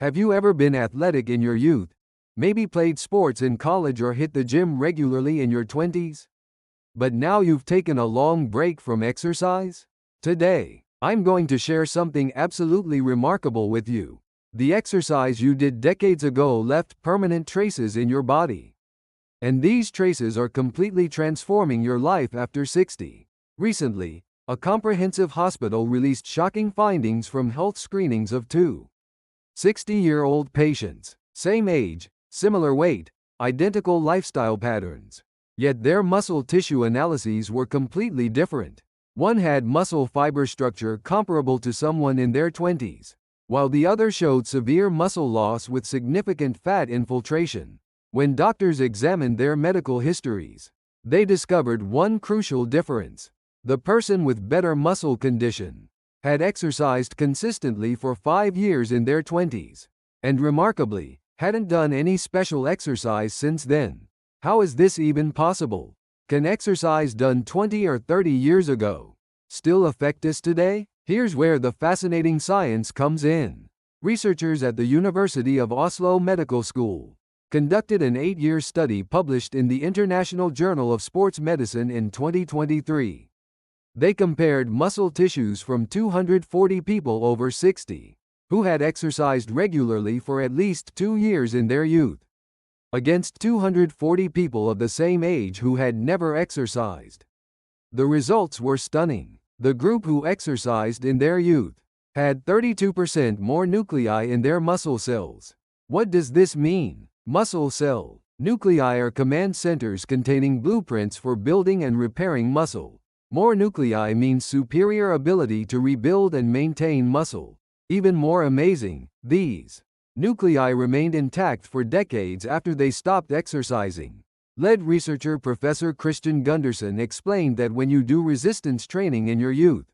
Have you ever been athletic in your youth? Maybe played sports in college or hit the gym regularly in your 20s? But now you've taken a long break from exercise? Today, I'm going to share something absolutely remarkable with you. The exercise you did decades ago left permanent traces in your body. And these traces are completely transforming your life after 60. Recently, a comprehensive hospital released shocking findings from health screenings of two 60-year-old patients, same age, similar weight, identical lifestyle patterns. Yet their muscle tissue analyses were completely different. One had muscle fiber structure comparable to someone in their 20s, while the other showed severe muscle loss with significant fat infiltration. When doctors examined their medical histories, they discovered one crucial difference. The person with better muscle condition had exercised consistently for 5 years in their 20s, and remarkably, hadn't done any special exercise since then. How is this even possible? Can exercise done 20 or 30 years ago still affect us today? Here's where the fascinating science comes in. Researchers at the University of Oslo Medical School conducted an 8-year study published in the International Journal of Sports Medicine in 2023. They compared muscle tissues from 240 people over 60 who had exercised regularly for at least 2 years in their youth against 240 people of the same age who had never exercised. The results were stunning. The group who exercised in their youth had 32% more nuclei in their muscle cells. What does this mean? Muscle cell nuclei are command centers containing blueprints for building and repairing muscle. More nuclei means superior ability to rebuild and maintain muscle. Even more amazing, these nuclei remained intact for decades after they stopped exercising. Lead researcher Professor Christian Gunderson explained that when you do resistance training in your youth,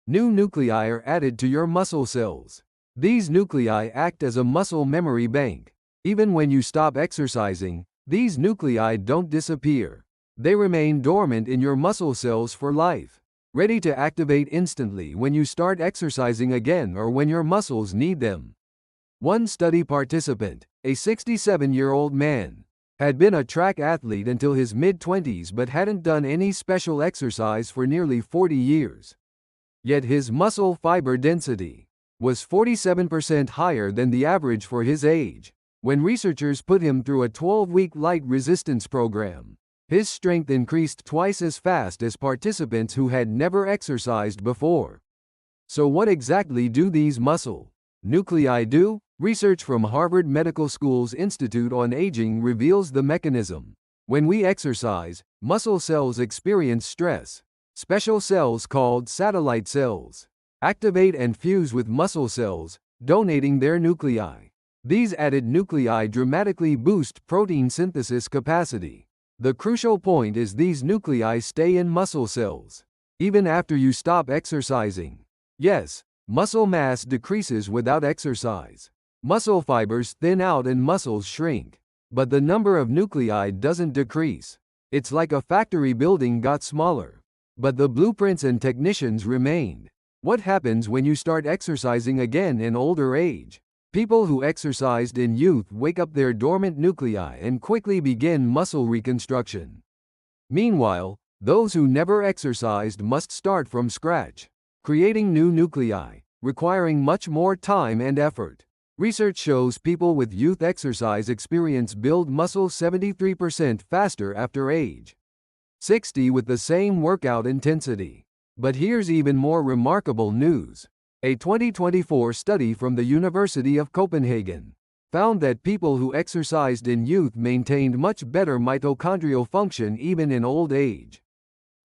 new nuclei are added to your muscle cells. These nuclei act as a muscle memory bank. Even when you stop exercising, these nuclei don't disappear. They remain dormant in your muscle cells for life, ready to activate instantly when you start exercising again or when your muscles need them. One study participant, a 67-year-old man, had been a track athlete until his mid-20s but hadn't done any special exercise for nearly 40 years. Yet his muscle fiber density was 47% higher than the average for his age. When researchers put him through a 12-week light resistance program, his strength increased twice as fast as participants who had never exercised before. So what exactly do these muscle nuclei do? Research from Harvard Medical School's Institute on Aging reveals the mechanism. When we exercise, muscle cells experience stress. Special cells called satellite cells activate and fuse with muscle cells, donating their nuclei. These added nuclei dramatically boost protein synthesis capacity. The crucial point is these nuclei stay in muscle cells even after you stop exercising. Yes, muscle mass decreases without exercise. Muscle fibers thin out and muscles shrink. But the number of nuclei doesn't decrease. It's like a factory building got smaller, but the blueprints and technicians remained. What happens when you start exercising again in older age? People who exercised in youth wake up their dormant nuclei and quickly begin muscle reconstruction. Meanwhile, those who never exercised must start from scratch, creating new nuclei, requiring much more time and effort. Research shows people with youth exercise experience build muscle 73% faster after age 60 with the same workout intensity. But here's even more remarkable news. A 2024 study from the University of Copenhagen found that people who exercised in youth maintained much better mitochondrial function even in old age.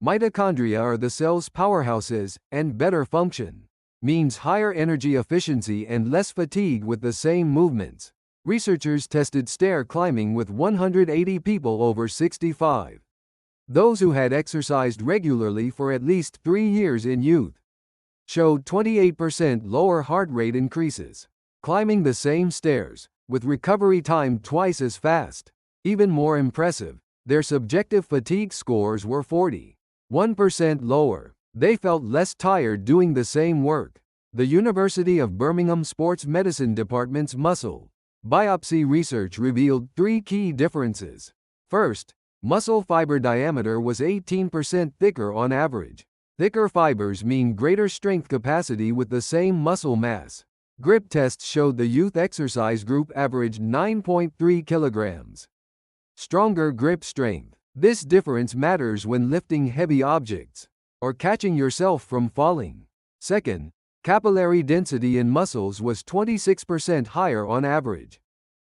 Mitochondria are the cell's powerhouses, and better function means higher energy efficiency and less fatigue with the same movements. Researchers tested stair climbing with 180 people over 65. Those who had exercised regularly for at least 3 years in youth showed 28% lower heart rate increases, climbing the same stairs, with recovery time twice as fast. Even more impressive, their subjective fatigue scores were 41% lower. They felt less tired doing the same work. The University of Birmingham Sports Medicine Department's muscle biopsy research revealed 3 key differences. First, muscle fiber diameter was 18% thicker on average. Thicker fibers mean greater strength capacity with the same muscle mass. Grip tests showed the youth exercise group averaged 9.3 kilograms. Stronger grip strength. This difference matters when lifting heavy objects or catching yourself from falling. Second, capillary density in muscles was 26% higher on average.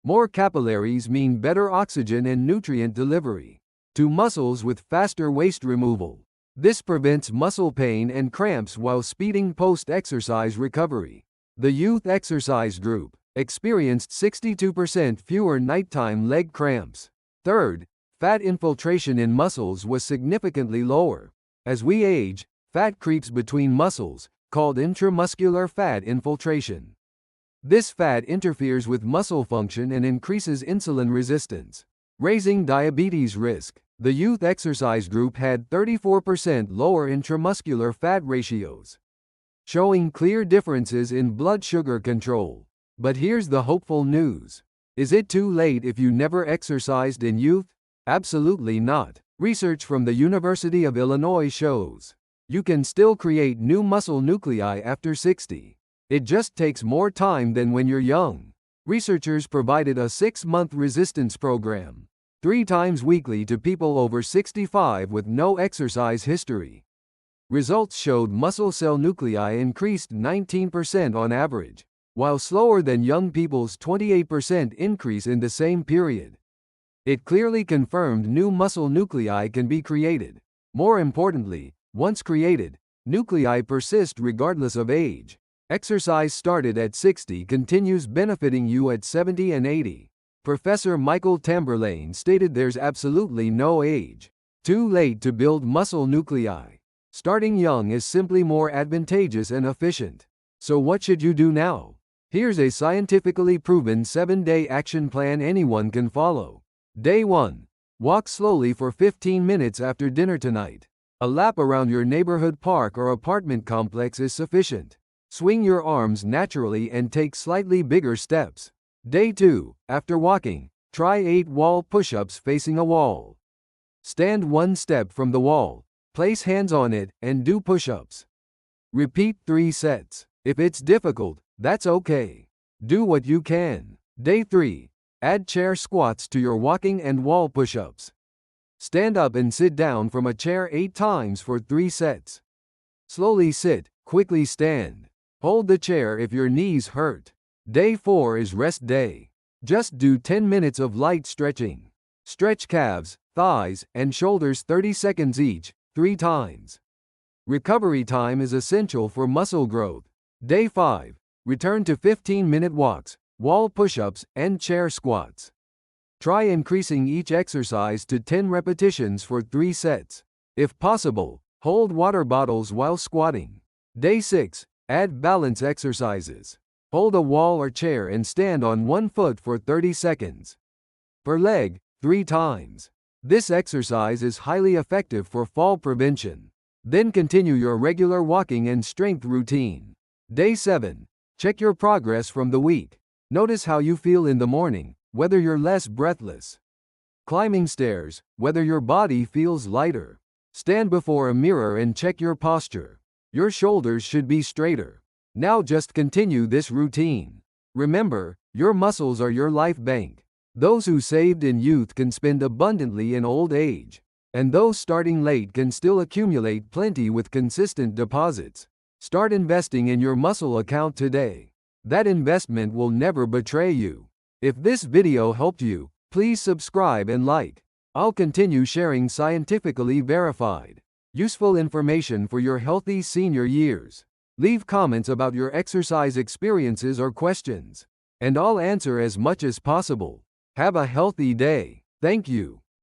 More capillaries mean better oxygen and nutrient delivery to muscles with faster waste removal. This prevents muscle pain and cramps while speeding post-exercise recovery. The youth exercise group experienced 62% fewer nighttime leg cramps. Third, fat infiltration in muscles was significantly lower. As we age, fat creeps between muscles, called intramuscular fat infiltration. This fat interferes with muscle function and increases insulin resistance, raising diabetes risk. The youth exercise group had 34% lower intramuscular fat ratios, showing clear differences in blood sugar control. But here's the hopeful news. Is it too late if you never exercised in youth? Absolutely not. Research from the University of Illinois shows you can still create new muscle nuclei after 60. It just takes more time than when you're young. Researchers provided a 6-month resistance program, 3 times weekly to people over 65 with no exercise history. Results showed muscle cell nuclei increased 19% on average, while slower than young people's 28% increase in the same period. It clearly confirmed new muscle nuclei can be created. More importantly, once created, nuclei persist regardless of age. Exercise started at 60 continues benefiting you at 70 and 80. Professor Michael Tamberlane stated there's absolutely no age too late to build muscle nuclei. Starting young is simply more advantageous and efficient. So what should you do now? Here's a scientifically proven 7-day action plan anyone can follow. Day 1. Walk slowly for 15 minutes after dinner tonight. A lap around your neighborhood park or apartment complex is sufficient. Swing your arms naturally and take slightly bigger steps. Day 2. After walking, try 8 wall push-ups facing a wall. Stand 1 step from the wall, place hands on it, and do push-ups. Repeat 3 sets. If it's difficult, that's okay. Do what you can. Day 3. Add chair squats to your walking and wall push-ups. Stand up and sit down from a chair 8 times for 3 sets. Slowly sit, quickly stand. Hold the chair if your knees hurt. Day 4 is rest day. Just do 10 minutes of light stretching. Stretch calves, thighs, and shoulders 30 seconds each, 3 times. Recovery time is essential for muscle growth. Day 5. Return to 15-minute walks, wall push-ups, and chair squats. Try increasing each exercise to 10 repetitions for 3 sets. If possible, hold water bottles while squatting. Day 6. Add balance exercises. Hold a wall or chair and stand on 1 foot for 30 seconds. Per leg, 3 times. This exercise is highly effective for fall prevention. Then continue your regular walking and strength routine. Day 7. Check your progress from the week. Notice how you feel in the morning, whether you're less breathless. Climbing stairs, whether your body feels lighter. Stand before a mirror and check your posture. Your shoulders should be straighter. Now just continue this routine. Remember, your muscles are your life bank. Those who saved in youth can spend abundantly in old age. And those starting late can still accumulate plenty with consistent deposits. Start investing in your muscle account today. That investment will never betray you. If this video helped you, please subscribe and like. I'll continue sharing scientifically verified, useful information for your healthy senior years. Leave comments about your exercise experiences or questions, and I'll answer as much as possible. Have a healthy day. Thank you.